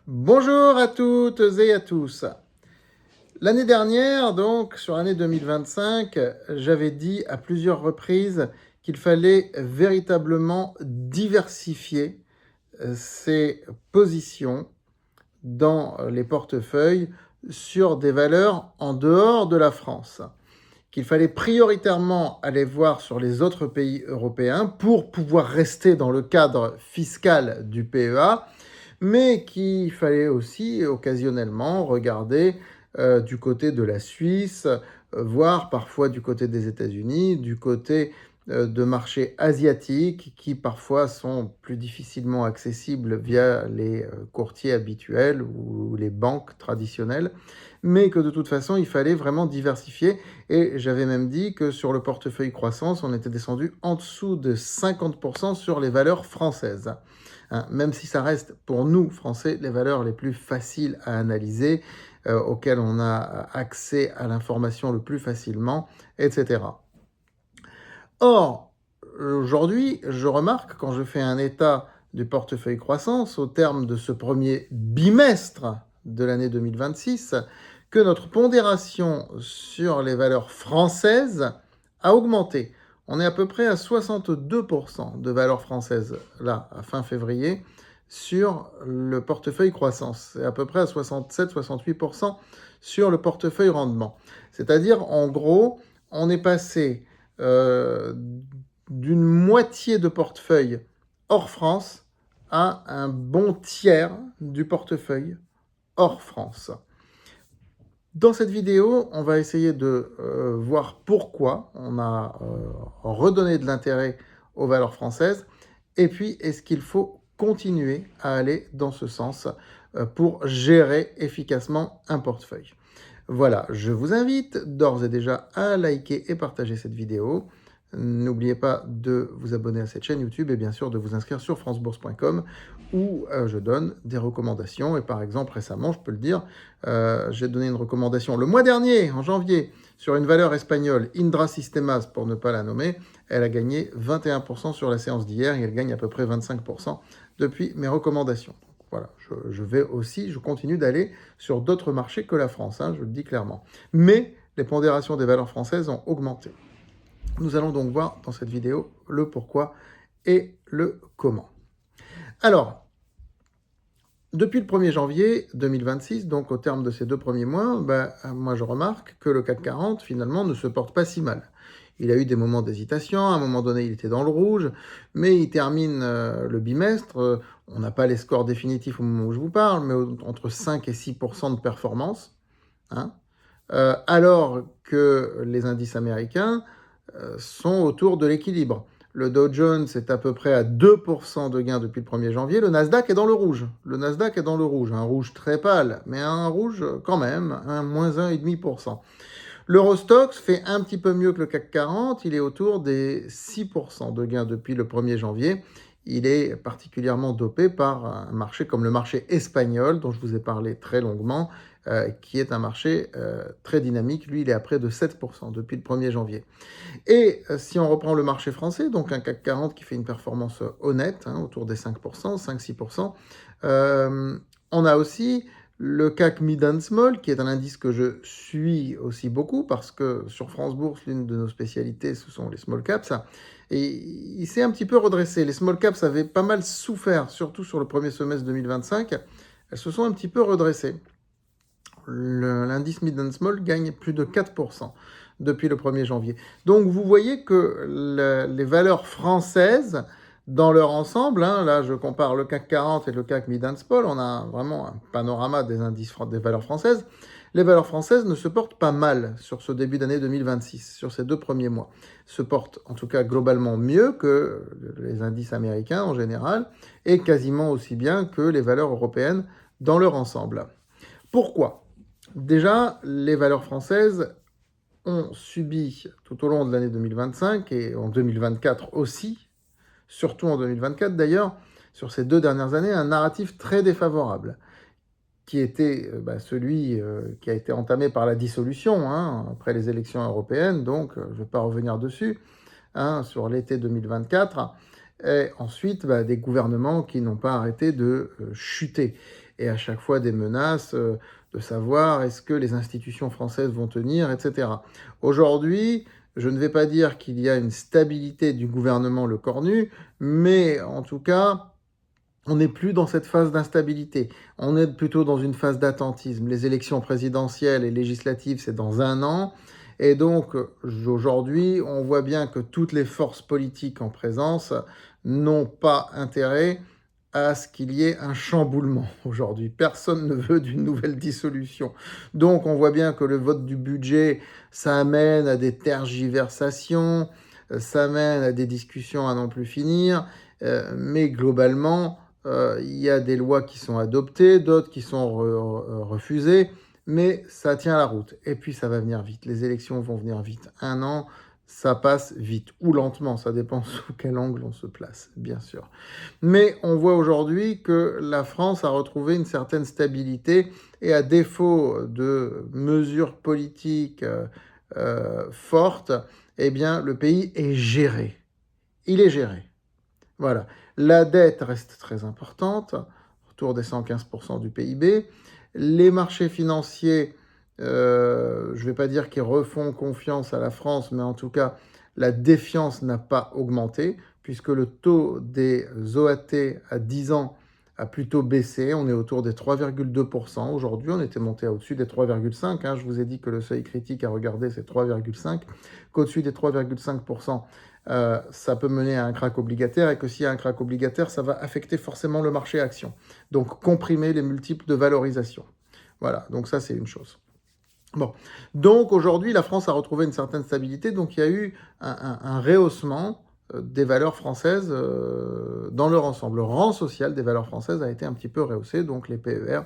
Bonjour à toutes et à tous. L'année dernière, donc sur l'année 2025, j'avais dit à plusieurs reprises qu'il fallait véritablement diversifier ses positions dans les portefeuilles sur des valeurs en dehors de la France, qu'il fallait prioritairement aller voir sur les autres pays européens pour pouvoir rester dans le cadre fiscal du PEA, mais qu'il fallait aussi occasionnellement regarder du côté de la Suisse, voire parfois du côté des États-Unis, du côté de marchés asiatiques qui parfois sont plus difficilement accessibles via les courtiers habituels ou les banques traditionnelles, mais que de toute façon il fallait vraiment diversifier. Et j'avais même dit que sur le portefeuille croissance, on était descendu en dessous de 50% sur les valeurs françaises. Hein, même si ça reste pour nous, Français, les valeurs les plus faciles à analyser, auxquelles on a accès à l'information le plus facilement, etc. Or, aujourd'hui, je remarque, quand je fais un état du portefeuille croissance au terme de ce premier bimestre de l'année 2026, que notre pondération sur les valeurs françaises a augmenté. On est à peu près à 62% de valeurs françaises, là, à fin février, sur le portefeuille croissance. C'est à peu près à 67-68% sur le portefeuille rendement. C'est-à-dire, en gros, on est passé d'une moitié de portefeuille hors France à un bon tiers du portefeuille hors France. Dans cette vidéo, on va essayer de voir pourquoi on a redonné de l'intérêt aux valeurs françaises et puis est-ce qu'il faut continuer à aller dans ce sens pour gérer efficacement un portefeuille. Voilà, je vous invite d'ores et déjà à liker et partager cette vidéo. N'oubliez pas de vous abonner à cette chaîne YouTube et bien sûr de vous inscrire sur francebourse.com où je donne des recommandations. Et par exemple, récemment, je peux le dire, j'ai donné une recommandation le mois dernier, en janvier, sur une valeur espagnole, Indra Sistemas, pour ne pas la nommer. Elle a gagné 21% sur la séance d'hier et elle gagne à peu près 25% depuis mes recommandations. Voilà, je continue d'aller sur d'autres marchés que la France, hein, je le dis clairement. Mais les pondérations des valeurs françaises ont augmenté. Nous allons donc voir dans cette vidéo le pourquoi et le comment. Alors, depuis le 1er janvier 2026, donc au terme de ces 2 premiers mois, moi je remarque que le CAC 40 finalement ne se porte pas si mal. Il a eu des moments d'hésitation, à un moment donné il était dans le rouge, mais il termine le bimestre, on n'a pas les scores définitifs au moment où je vous parle, mais entre 5 et 6% de performance, hein, alors que les indices américains sont autour de l'équilibre. Le Dow Jones est à peu près à 2% de gain depuis le 1er janvier. Le Nasdaq est dans le rouge. Le Nasdaq est dans le rouge. Un rouge très pâle, mais un rouge quand même, un moins 1,5%. L'Eurostoxx fait un petit peu mieux que le CAC 40. Il est autour des 6% de gain depuis le 1er janvier. Il est particulièrement dopé par un marché comme le marché espagnol, dont je vous ai parlé très longuement, qui est un marché très dynamique. Lui, il est à près de 7% depuis le 1er janvier. Et si on reprend le marché français, donc un CAC 40 qui fait une performance honnête, hein, autour des 5%, 5-6%, on a aussi le CAC Mid and Small, qui est un indice que je suis aussi beaucoup, parce que sur France Bourse, l'une de nos spécialités, ce sont les small caps. Et il s'est un petit peu redressé. Les small caps avaient pas mal souffert, surtout sur le premier semestre 2025. Elles se sont un petit peu redressées. L'indice Mid and Small gagne plus de 4% depuis le 1er janvier. Donc vous voyez que les valeurs françaises, dans leur ensemble, hein, là je compare le CAC 40 et le CAC Mid and Small, on a vraiment un panorama des indices des valeurs françaises. Les valeurs françaises ne se portent pas mal sur ce début d'année 2026, sur ces 2 premiers mois. Se portent en tout cas globalement mieux que les indices américains en général, et quasiment aussi bien que les valeurs européennes dans leur ensemble. Pourquoi ? Déjà, les valeurs françaises ont subi tout au long de l'année 2025 et en 2024 aussi, surtout en 2024 d'ailleurs, sur ces 2 dernières années, un narratif très défavorable, qui était celui qui a été entamé par la dissolution, hein, après les élections européennes, donc je ne vais pas revenir dessus, hein, sur l'été 2024, et ensuite des gouvernements qui n'ont pas arrêté de chuter. et à chaque fois des menaces de savoir est-ce que les institutions françaises vont tenir, etc. Aujourd'hui, je ne vais pas dire qu'il y a une stabilité du gouvernement Le Cornu, mais en tout cas, on n'est plus dans cette phase d'instabilité. On est plutôt dans une phase d'attentisme. Les élections présidentielles et législatives, c'est dans 1 an. Et donc, aujourd'hui, on voit bien que toutes les forces politiques en présence n'ont pas intérêt à ce qu'il y ait un chamboulement aujourd'hui. Personne ne veut d'une nouvelle dissolution. Donc, on voit bien que le vote du budget, ça amène à des tergiversations, ça amène à des discussions à n'en plus finir. Mais globalement, il y a des lois qui sont adoptées, d'autres qui sont refusées, mais ça tient la route. Et puis ça va venir vite. Les élections vont venir vite. 1 an, ça passe vite ou lentement, ça dépend sous quel angle on se place, bien sûr. Mais on voit aujourd'hui que la France a retrouvé une certaine stabilité et à défaut de mesures politiques fortes, eh bien le pays est géré. Il est géré. Voilà. La dette reste très importante, autour des 115% du PIB. Les marchés financiers, je ne vais pas dire qu'ils refont confiance à la France, mais en tout cas, la défiance n'a pas augmenté, puisque le taux des OAT à 10 ans a plutôt baissé. On est autour des 3,2%. Aujourd'hui, on était monté au-dessus des 3,5%. Hein. Je vous ai dit que le seuil critique à regarder, c'est 3,5%, qu'au-dessus des 3,5%, ça peut mener à un krach obligataire et que s'il y a un krach obligataire, ça va affecter forcément le marché action. Donc, comprimer les multiples de valorisation. Voilà, donc ça, c'est une chose. Bon, donc aujourd'hui, la France a retrouvé une certaine stabilité, donc il y a eu un rehaussement des valeurs françaises dans leur ensemble. Le rang social des valeurs françaises a été un petit peu rehaussé, donc les PER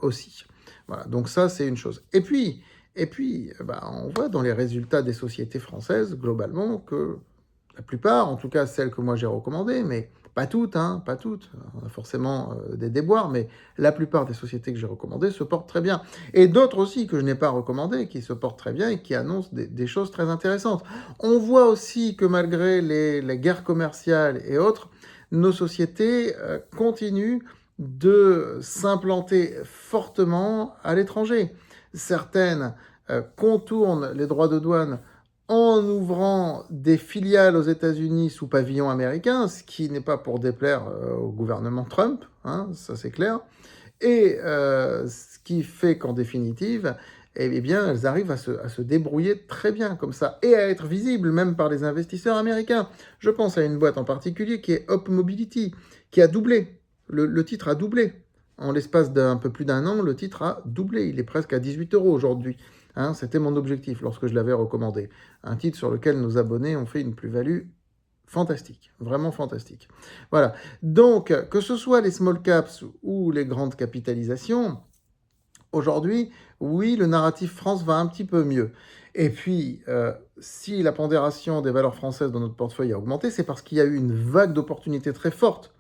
aussi. Voilà, donc ça, c'est une chose. Et puis on voit dans les résultats des sociétés françaises, globalement, que la plupart, en tout cas celles que moi j'ai recommandées, mais pas toutes, on a forcément des déboires, mais la plupart des sociétés que j'ai recommandées se portent très bien. Et d'autres aussi que je n'ai pas recommandées, qui se portent très bien et qui annoncent des choses très intéressantes. On voit aussi que malgré les guerres commerciales et autres, nos sociétés continuent de s'implanter fortement à l'étranger. Certaines contournent les droits de douane en ouvrant des filiales aux États-Unis sous pavillon américain, ce qui n'est pas pour déplaire au gouvernement Trump, hein, ça c'est clair, et ce qui fait qu'en définitive, eh bien, elles arrivent à se débrouiller très bien comme ça, et à être visibles même par les investisseurs américains. Je pense à une boîte en particulier qui est Hop Mobility, qui a doublé, le titre a doublé. En l'espace d'un peu plus d'1 an, le titre a doublé, il est presque à 18 € aujourd'hui. Hein, c'était mon objectif lorsque je l'avais recommandé. Un titre sur lequel nos abonnés ont fait une plus-value fantastique, vraiment fantastique. Voilà. Donc, que ce soit les small caps ou les grandes capitalisations, aujourd'hui, oui, le narratif France va un petit peu mieux. Et puis, si la pondération des valeurs françaises dans notre portefeuille a augmenté, c'est parce qu'il y a eu une vague d'opportunités très forte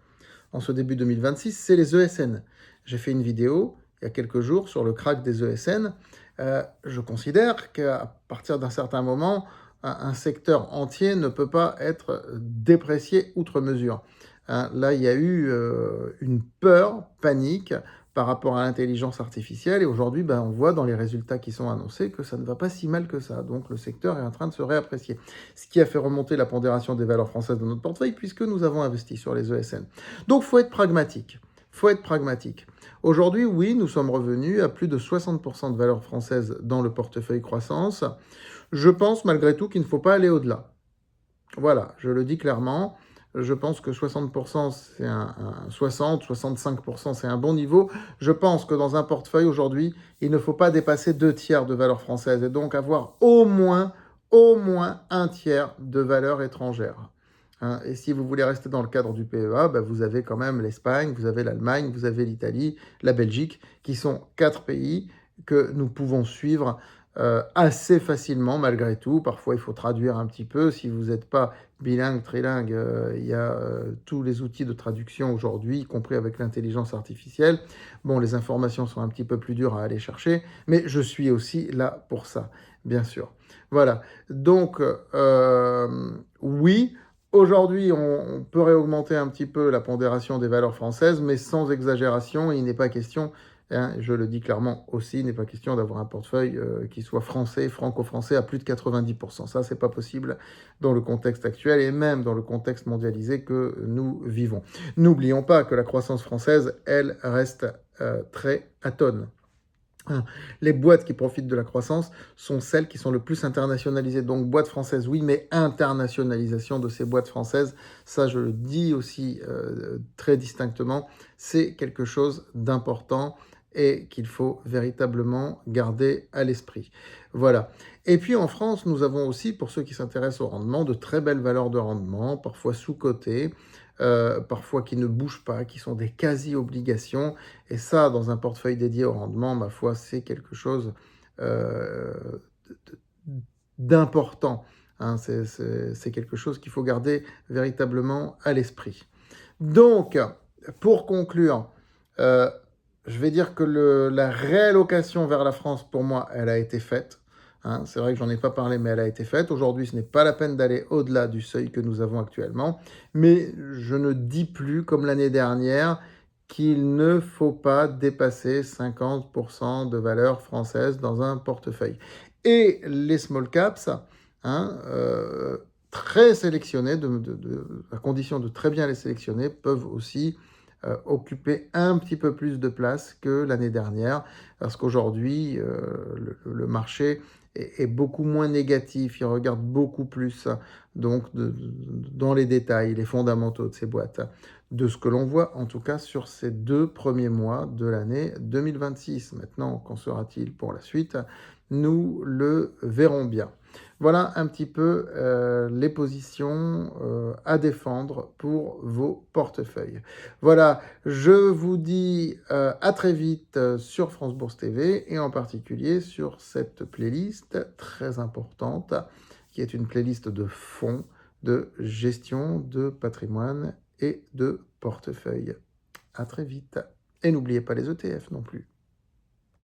en ce début 2026, c'est les ESN. J'ai fait une vidéo il y a quelques jours sur le krach des ESN. Je considère qu'à partir d'un certain moment, un secteur entier ne peut pas être déprécié outre mesure. Hein, là, il y a eu une peur, panique par rapport à l'intelligence artificielle. Et aujourd'hui, on voit dans les résultats qui sont annoncés que ça ne va pas si mal que ça. Donc le secteur est en train de se réapprécier. Ce qui a fait remonter la pondération des valeurs françaises de notre portefeuille, puisque nous avons investi sur les ESN. Donc il faut être pragmatique. Aujourd'hui, oui, nous sommes revenus à plus de 60% de valeurs françaises dans le portefeuille croissance. Je pense malgré tout qu'il ne faut pas aller au-delà. Voilà, je le dis clairement. Je pense que 60%, c'est 65%, c'est un bon niveau. Je pense que dans un portefeuille aujourd'hui, il ne faut pas dépasser 2/3 de valeurs françaises et donc avoir au moins 1/3 de valeurs étrangères. Hein, et si vous voulez rester dans le cadre du PEA, vous avez quand même l'Espagne, vous avez l'Allemagne, vous avez l'Italie, la Belgique, qui sont 4 pays que nous pouvons suivre assez facilement malgré tout. Parfois, il faut traduire un petit peu. Si vous n'êtes pas bilingue, trilingue, il y a tous les outils de traduction aujourd'hui, y compris avec l'intelligence artificielle. Bon, les informations sont un petit peu plus dures à aller chercher, mais je suis aussi là pour ça, bien sûr. Voilà. Donc, oui, Aujourd'hui, on pourrait augmenter un petit peu la pondération des valeurs françaises, mais sans exagération. Il n'est pas question, hein, je le dis clairement aussi, il n'est pas question d'avoir un portefeuille qui soit français, franco-français à plus de 90%. Ça, c'est pas possible dans le contexte actuel et même dans le contexte mondialisé que nous vivons. N'oublions pas que la croissance française, elle, reste très atone. Les boîtes qui profitent de la croissance sont celles qui sont le plus internationalisées. Donc boîtes françaises, oui, mais internationalisation de ces boîtes françaises, ça je le dis aussi très distinctement, c'est quelque chose d'important et qu'il faut véritablement garder à l'esprit. Voilà. Et puis en France, nous avons aussi, pour ceux qui s'intéressent au rendement, de très belles valeurs de rendement, parfois sous-cotées, parfois qui ne bougent pas, qui sont des quasi-obligations. Et ça, dans un portefeuille dédié au rendement, ma foi, c'est quelque chose euh, d'important. Hein, c'est quelque chose qu'il faut garder véritablement à l'esprit. Donc, pour conclure, euh, je vais dire que la réallocation vers la France, pour moi, elle a été faite. Hein, c'est vrai que j'en ai pas parlé, mais elle a été faite. Aujourd'hui, ce n'est pas la peine d'aller au-delà du seuil que nous avons actuellement. Mais je ne dis plus, comme l'année dernière, qu'il ne faut pas dépasser 50% de valeur française dans un portefeuille. Et les small caps, hein, très sélectionnés, à condition de très bien les sélectionner, peuvent aussi occuper un petit peu plus de place que l'année dernière, parce qu'aujourd'hui, le marché est beaucoup moins négatif, il regarde beaucoup plus donc dans les détails, les fondamentaux de ces boîtes, de ce que l'on voit en tout cas sur ces 2 premiers mois de l'année 2026. Maintenant, qu'en sera-t-il pour la suite? Nous le verrons bien. Voilà un petit peu les positions à défendre pour vos portefeuilles. Voilà, je vous dis à très vite sur France Bourse TV et en particulier sur cette playlist très importante qui est une playlist de fonds, de gestion de patrimoine et de portefeuille. À très vite. Et n'oubliez pas les ETF non plus.